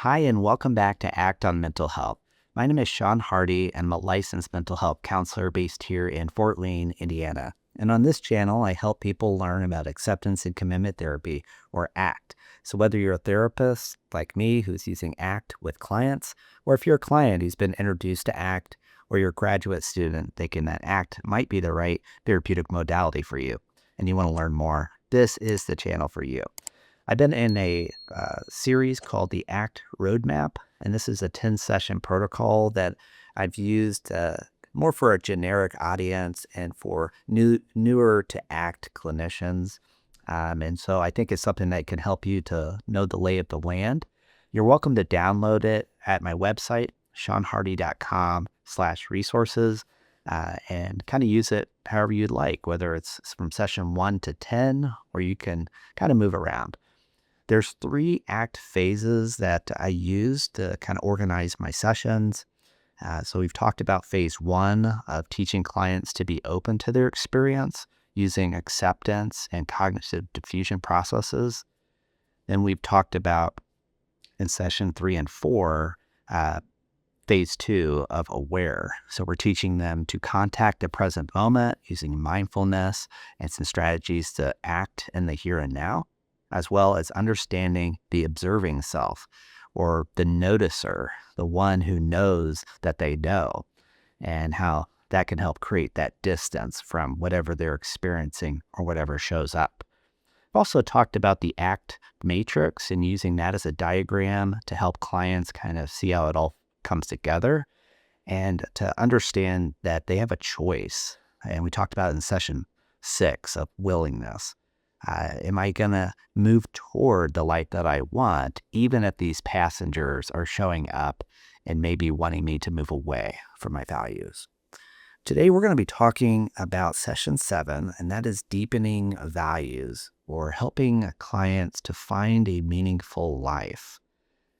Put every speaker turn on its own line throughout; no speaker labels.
Hi, and welcome back to Act on Mental Health. My name is Sean Hardy, and I'm a licensed mental health counselor based here in Fort Wayne, Indiana. And on this channel, I help people learn about acceptance and commitment therapy, or ACT. So whether you're a therapist like me who's using ACT with clients, or if you're a client who's been introduced to ACT, or you're a graduate student thinking that ACT might be the right therapeutic modality for you, and you want to learn more, this is the channel for you. I've been in a series called the ACT Roadmap, and this is a 10-session protocol that I've used more for a generic audience and for newer to ACT clinicians. And so I think it's something that can help you to know the lay of the land. You're welcome to download it at my website, seanhardy.com/resources, and kind of use it however you'd like, whether it's from session 1 to 10, or you can kind of move around. There's 3 ACT phases that I use to kind of organize my sessions. So we've talked about phase 1 of teaching clients to be open to their experience using acceptance and cognitive diffusion processes. Then we've talked about in session 3 and 4, phase 2 of aware. So we're teaching them to contact the present moment using mindfulness and some strategies to act in the here and now, as well as understanding the observing self, or the noticer, the one who knows that they know, and how that can help create that distance from whatever they're experiencing or whatever shows up. I've also talked about the ACT matrix and using that as a diagram to help clients kind of see how it all comes together and to understand that they have a choice. And we talked about it in session 6 of willingness. Am I going to move toward the life that I want, even if these passengers are showing up and maybe wanting me to move away from my values? Today, we're going to be talking about session 7, and that is deepening values, or helping clients to find a meaningful life.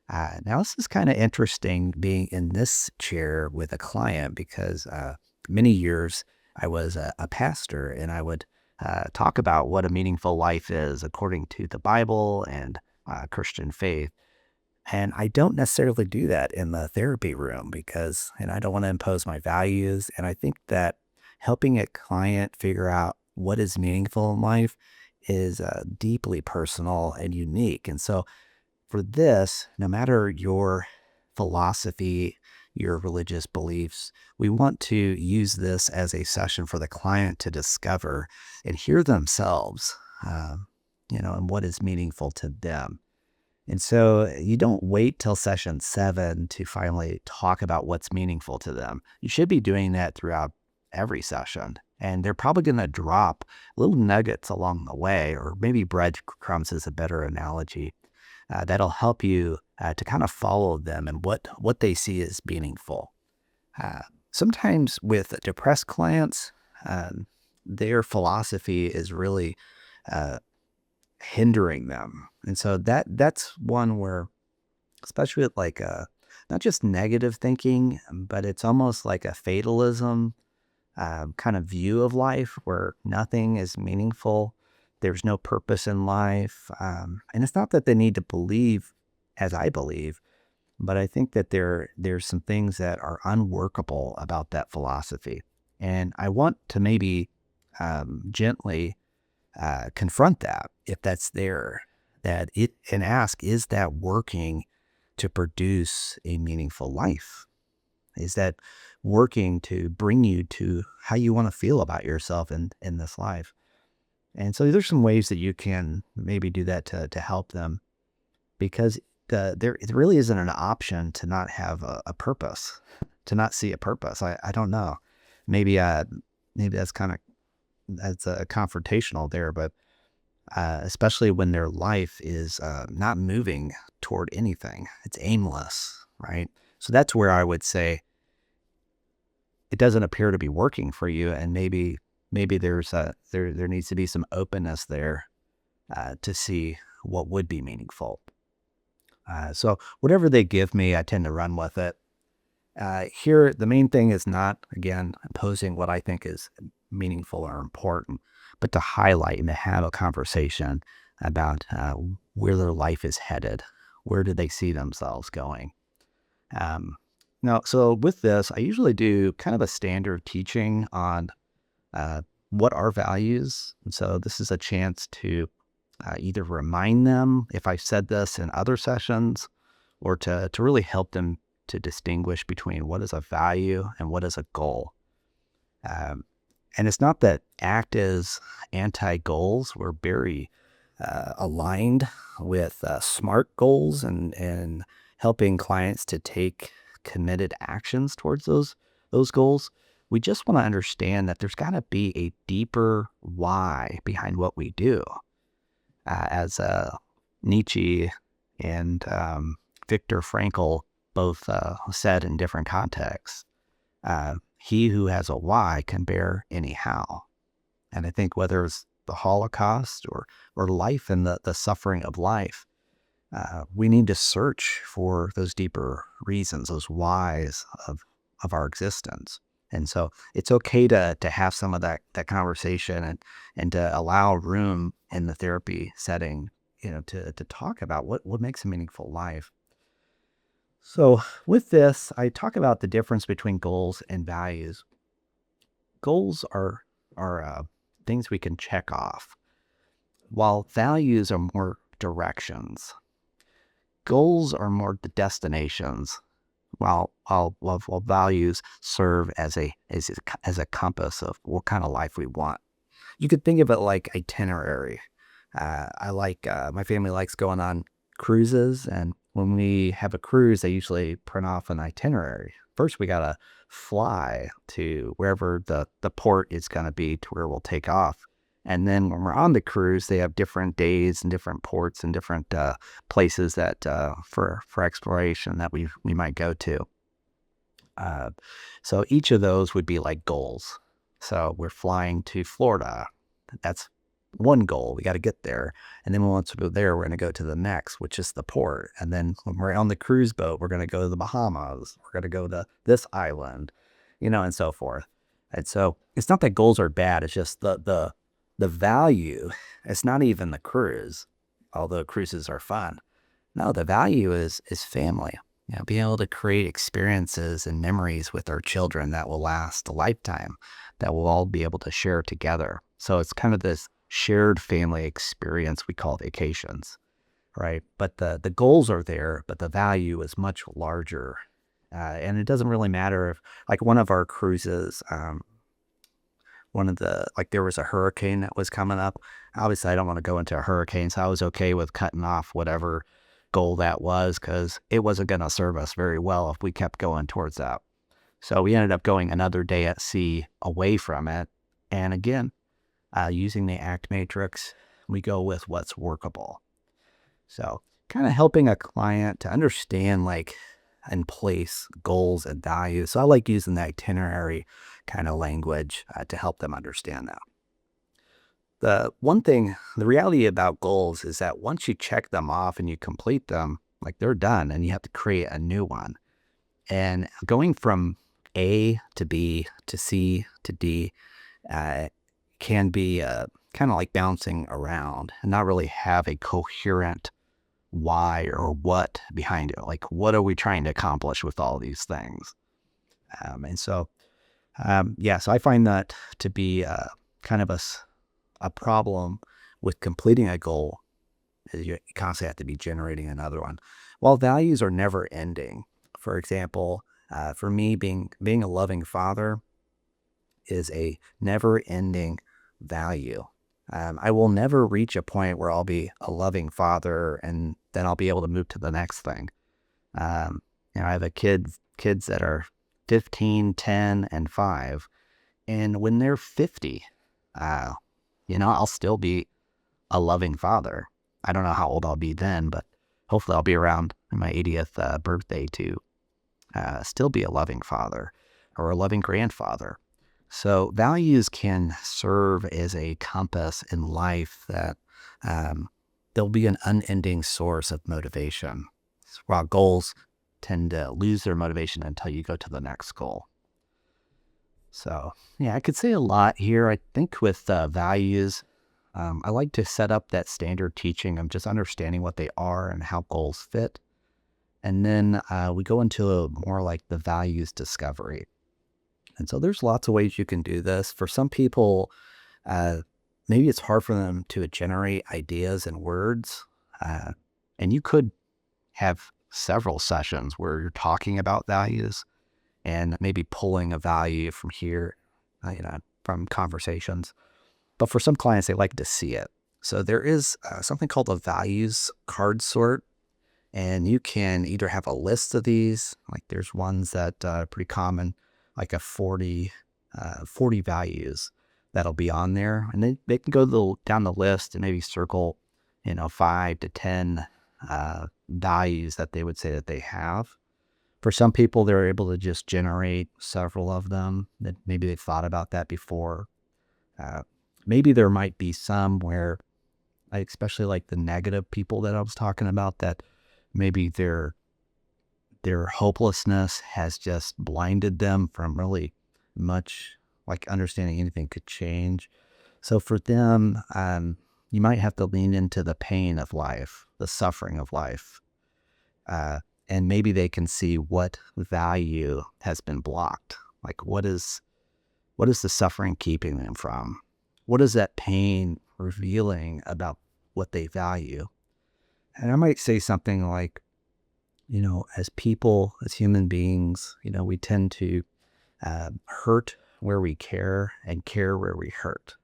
Now, this is kind of interesting being in this chair with a client because many years I was a pastor, and I would talk about what a meaningful life is according to the Bible and Christian faith. And I don't necessarily do that in the therapy room because, and I don't want to impose my values. And I think that helping a client figure out what is meaningful in life is deeply personal and unique. And so for this, no matter your philosophy, your religious beliefs, we want to use this as a session for the client to discover and hear themselves, and what is meaningful to them. And so you don't wait till session 7 to finally talk about what's meaningful to them. You should be doing that throughout every session. And they're probably going to drop little nuggets along the way, or maybe breadcrumbs is a better analogy. That'll help you to kind of follow them and what they see as meaningful. Sometimes with depressed clients, their philosophy is really hindering them. And so that's one where, especially with not just negative thinking, but it's almost like a fatalism kind of view of life where nothing is meaningful. There's no purpose in life. And it's not that they need to believe as I believe, but I think that there's some things that are unworkable about that philosophy. And I want to maybe gently confront that if that's there, and ask, is that working to produce a meaningful life? Is that working to bring you to how you want to feel about yourself in this life? And so there's some ways that you can maybe do that to help them, because it really isn't an option to not have a purpose, to not see a purpose. I don't know. Maybe that's confrontational there, but especially when their life is not moving toward anything, it's aimless, right? So that's where I would say it doesn't appear to be working for you, and maybe there needs to be some openness there to see what would be meaningful. So whatever they give me, I tend to run with it. Here, the main thing is not, again, imposing what I think is meaningful or important, but to highlight and to have a conversation about where their life is headed, where do they see themselves going? Um, Now, so with this, I usually do kind of a standard teaching on what are values. And so this is a chance to either remind them if I've said this in other sessions, or to really help them to distinguish between what is a value and what is a goal. Um, and it's not that ACT is anti-goals. We're very aligned with SMART goals and helping clients to take committed actions towards those goals. We just want to understand that there's got to be a deeper why behind what we do. As Nietzsche and Viktor Frankl both said in different contexts, he who has a why can bear any how. And I think whether it's the Holocaust or life and the suffering of life, we need to search for those deeper reasons, those whys of our existence. And so it's okay to have some of that conversation and to allow room in the therapy setting, to talk about what makes a meaningful life. So with this, I talk about the difference between goals and values. Goals are things we can check off, while values are more directions. Goals are more the destinations, while values serve as a compass of what kind of life we want. You could think of it like itinerary. My family likes going on cruises, and when we have a cruise, they usually print off an itinerary. First, we gotta fly to wherever the port is gonna be to where we'll take off. And then when we're on the cruise, they have different days and different ports and different places that for exploration that we might go to. Uh, so each of those would be like goals. So we're flying to Florida. That's one goal. We got to get there. And then once we go there, we're going to go to the next, which is the port. And then when we're on the cruise boat, we're going to go to the Bahamas. We're going to go to this island, and so forth. And so it's not that goals are bad. It's just the value. It's not even the cruise, although cruises are fun. No, the value is family. Being able to create experiences and memories with our children that will last a lifetime, that we'll all be able to share together. So it's kind of this shared family experience we call vacations, right? But the goals are there, but the value is much larger. And it doesn't really matter if, like one of our cruises, there was a hurricane that was coming up. Obviously, I don't want to go into a hurricane, so I was okay with cutting off whatever goal that was because it wasn't going to serve us very well if we kept going towards that. So we ended up going another day at sea away from it. And again, using the ACT matrix, we go with what's workable. So kind of helping a client to understand and place goals and values. So I like using the itinerary kind of language to help them understand that. The one thing, the reality about goals is that once you check them off and you complete them, they're done and you have to create a new one. And going from A to B to C to D can be kind of like bouncing around and not really have a coherent why or what behind it. What are we trying to accomplish with all these things? So I find that to be kind of a problem with completing a goal. Is you constantly have to be generating another one. While values are never ending. For example, for me, being a loving father is a never ending value. I will never reach a point where I'll be a loving father and then I'll be able to move to the next thing. I have kids that are 15, 10, and 5. And when they're 50, I'll still be a loving father. I don't know how old I'll be then, but hopefully I'll be around my 80th birthday to still be a loving father or a loving grandfather. So values can serve as a compass in life that there'll be an unending source of motivation, while goals tend to lose their motivation until you go to the next goal. So, I could say a lot here. I think with values, I like to set up that standard teaching of just understanding what they are and how goals fit. And then we go into more like the values discovery. And so there's lots of ways you can do this. For some people, uh, maybe it's hard for them to generate ideas and words. Uh, and you could have several sessions where you're talking about values and maybe pulling a value from here, from conversations. But for some clients, they like to see it. So there is something called a values card sort. And you can either have a list of these, like there's ones that are pretty common, like a 40 values that'll be on there. And they can go down the list and maybe circle, 5 to 10 values that they would say that they have. For some people, they're able to just generate several of them that maybe they thought about that before. Uh, Maybe there might be some where, especially like the negative people that I was talking about, that maybe their hopelessness has just blinded them from really much like understanding anything could change. So for them, you might have to lean into the pain of life, the suffering of life, uh, and maybe they can see what value has been blocked. Like what is the suffering keeping them from? What is that pain revealing about what they value? And I might say something like, as people, as human beings, we tend to hurt where we care and care where we hurt.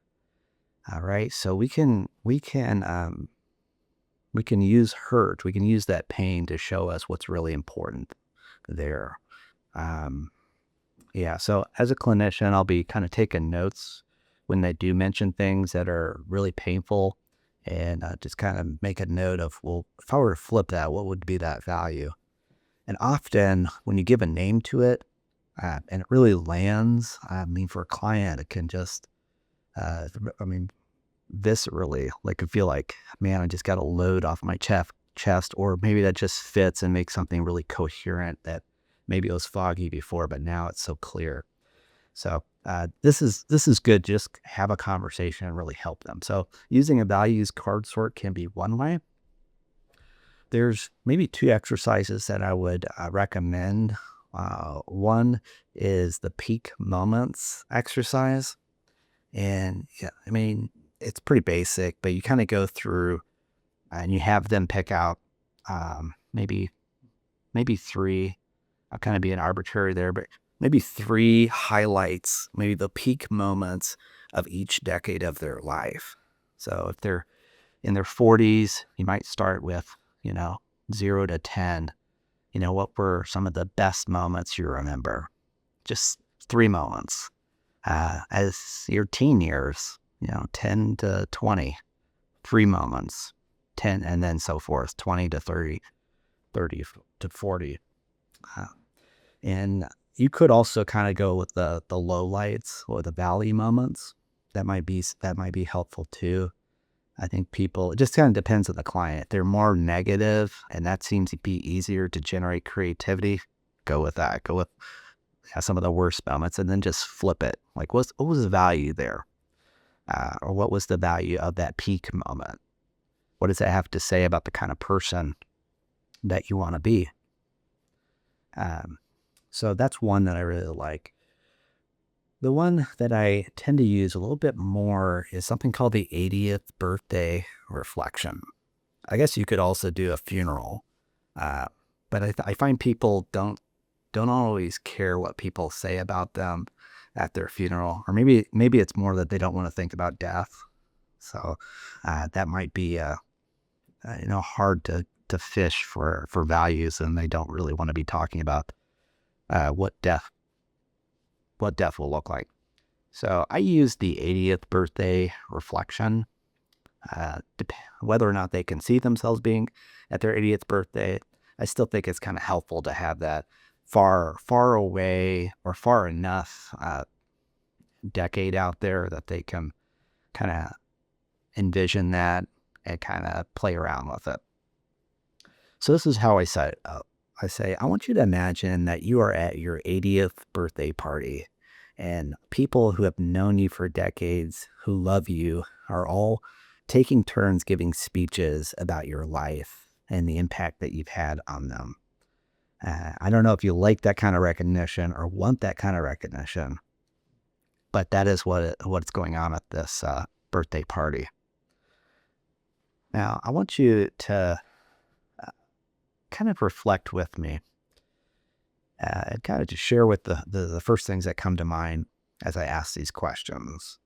All right. So we can use hurt. We can use that pain to show us what's really important there. Um, yeah. So as a clinician, I'll be kind of taking notes when they do mention things that are really painful, and just kind of make a note of, well, if I were to flip that, what would be that value? And often when you give a name to it, and it really lands, for a client, it can just, uh, I mean, viscerally, like, I feel like, man, I just got a load off my chest, or maybe that just fits and makes something really coherent that maybe it was foggy before, but now it's so clear. So this is good. Just have a conversation and really help them. So using a values card sort can be one way. There's maybe two exercises that I would recommend. One is the peak moments exercise. And yeah, it's pretty basic, but you kind of go through and you have them pick out maybe three. I'll kind of be an arbitrary there, but maybe three highlights, maybe the peak moments of each decade of their life. So if they're in their 40s, you might start with, 0 to 10. What were some of the best moments you remember? Just three moments. As your teen years, 10 to 20, three moments, 10, and then so forth, 20 to 30, 30 to 40. Uh, and you could also kind of go with the low lights or the valley moments. That might be helpful too. I think it just kind of depends on the client. If they're more negative and that seems to be easier to generate creativity, go with that. Go with some of the worst moments and then just flip it. Like, what was the value there? Or what was the value of that peak moment? What does that have to say about the kind of person that you want to be? So that's one that I really like. The one that I tend to use a little bit more is something called the 80th birthday reflection. I guess you could also do a funeral, uh, but I find people don't always care what people say about them at their funeral, or maybe it's more that they don't want to think about death. So that might be hard to fish for values, and they don't really want to be talking about what death will look like. So I use the 80th birthday reflection. Whether or not they can see themselves being at their 80th birthday, I still think it's kind of helpful to have that far away or far enough decade out there that they can kind of envision that and kind of play around with it. So this is how I set it up. I say, I want you to imagine that you are at your 80th birthday party And people who have known you for decades, who love you, are all taking turns giving speeches about your life and the impact that you've had on them. I don't know if you like that kind of recognition or want that kind of recognition, but that is what's going on at this birthday party. Now, I want you to kind of reflect with me and kind of just share with the first things that come to mind as I ask these questions.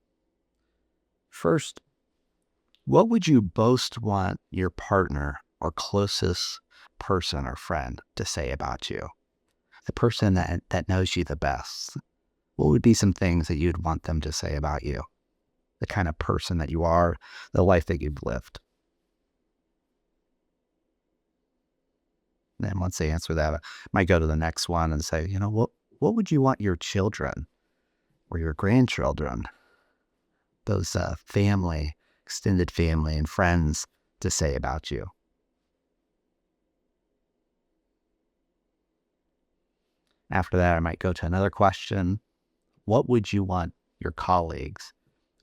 First, what would you most want your partner or closest person or friend to say about you? The person that knows you the best. What would be some things that you'd want them to say about you? The kind of person that you are, the life that you've lived. And then once they answer that, I might go to the next one and say, what would you want your children or your grandchildren, those family, extended family and friends to say about you? After that, I might go to another question. What would you want your colleagues,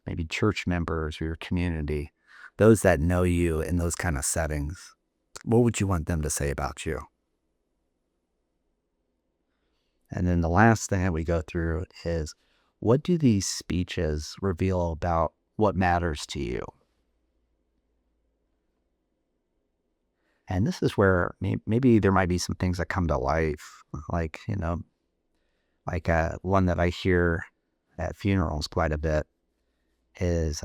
maybe church members or your community, those that know you in those kind of settings, what would you want them to say about you? And then the last thing that we go through is, what do these speeches reveal about what matters to you? And this is where maybe there might be some things that come to life, like, one that I hear at funerals quite a bit is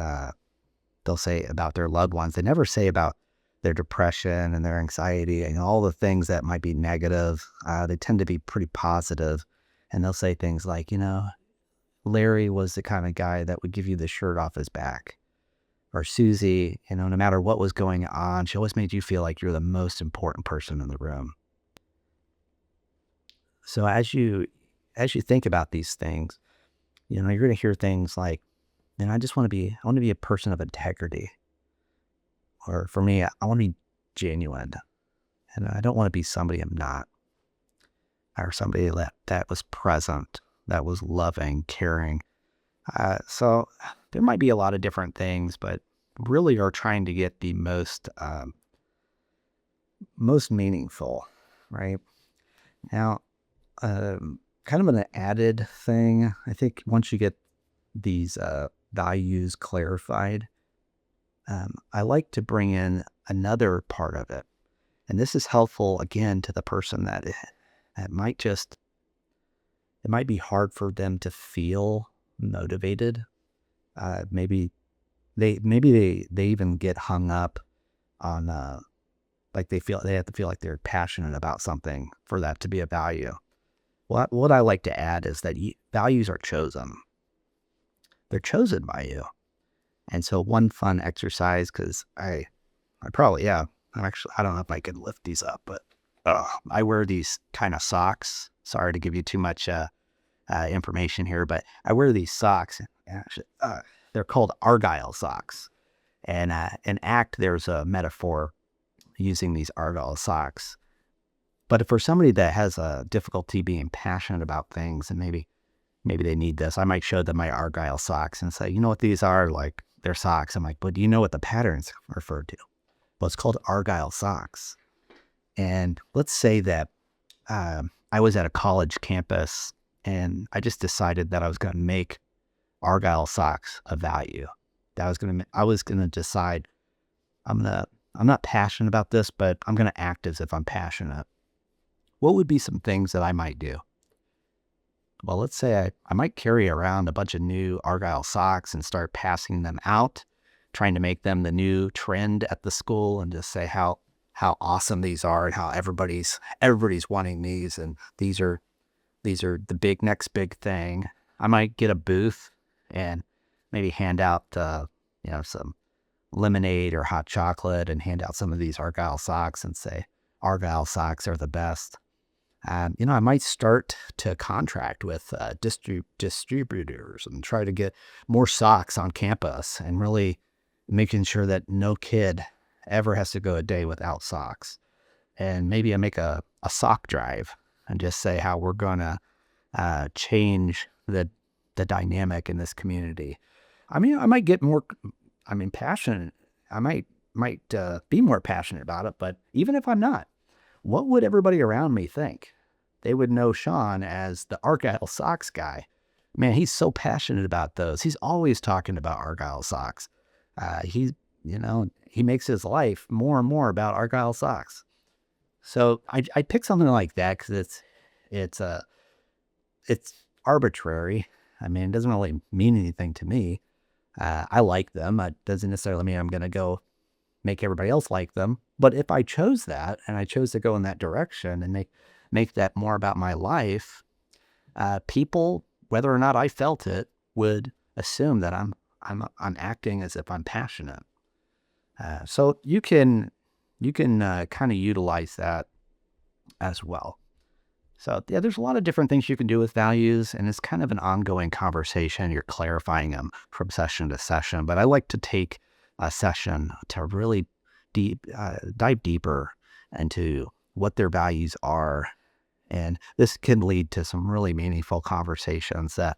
they'll say about their loved ones. They never say about their depression and their anxiety and all the things that might be negative. They tend to be pretty positive. And they'll say things like, Larry was the kind of guy that would give you the shirt off his back. Or Susie, no matter what was going on, she always made you feel like you're the most important person in the room. So as you think about these things, you're going to hear things like, I want to be a person of integrity. Or for me, I want to be genuine. And I don't want to be somebody I'm not. Or somebody that was present, that was loving, caring. So there might be a lot of different things, but really are trying to get the most meaningful, right? Now, kind of an added thing, I think once you get these values clarified, I like to bring in another part of it. And this is helpful, again, to the person that it might be hard for them to feel motivated. Maybe they even get hung up on like they have to feel like they're passionate about something for that to be a value. What I like to add is that values are chosen. They're chosen by you. And so one fun exercise, because I probably, yeah, I don't know if I could lift these up, but I wear these kind of socks. Sorry to give you too much information here, but I wear these socks. Actually, they're called Argyle socks. And in ACT, there's a metaphor using these Argyle socks. But for somebody that has a difficulty being passionate about things, and maybe they need this, I might show them my Argyle socks and say, you know what these are? Like, they're socks. I'm like, but do you know what the patterns refer to? Well, it's called Argyle socks. And let's say that I was at a college campus and I just decided that I was going to make Argyle socks a value. That I was going to decide I'm not passionate about this, but I'm going to act as if I'm passionate. What would be some things that I might do? Well, let's say I might carry around a bunch of new Argyle socks and start passing them out, trying to make them the new trend at the school and just say how awesome these are and how everybody's wanting these, and these are the next big thing. I might get a booth and maybe hand out some lemonade or hot chocolate and hand out some of these Argyle socks and say Argyle socks are the best. I might start to contract with distributors and try to get more socks on campus and really making sure that no kid ever has to go a day without socks. And maybe I make a sock drive and just say how we're going to change the the dynamic in this community. I mean, I might get more, passionate. I might be more passionate about it, but even if I'm not, what would everybody around me think? They would know Sean as the Argyle socks guy. Man, he's so passionate about those. He's always talking about Argyle socks. He makes his life more and more about Argyle socks. So I pick something like that because it's arbitrary. I mean, it doesn't really mean anything to me. I like them. It doesn't necessarily mean I'm going to go make everybody else like them. But if I chose that and I chose to go in that direction and make that more about my life, people, whether or not I felt it, would assume that I'm acting as if I'm passionate. So you can kind of utilize that as well. So yeah, there's a lot of different things you can do with values, and it's kind of an ongoing conversation. You're clarifying them from session to session, but I like to take a session to really dive deeper into what their values are, and this can lead to some really meaningful conversations that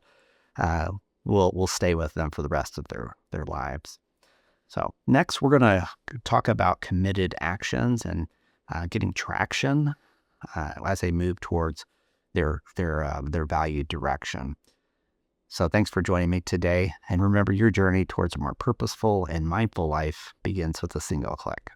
will stay with them for the rest of their lives. So next, we're going to talk about committed actions and getting traction as they move towards their valued direction. So thanks for joining me today. And remember, your journey towards a more purposeful and mindful life begins with a single click.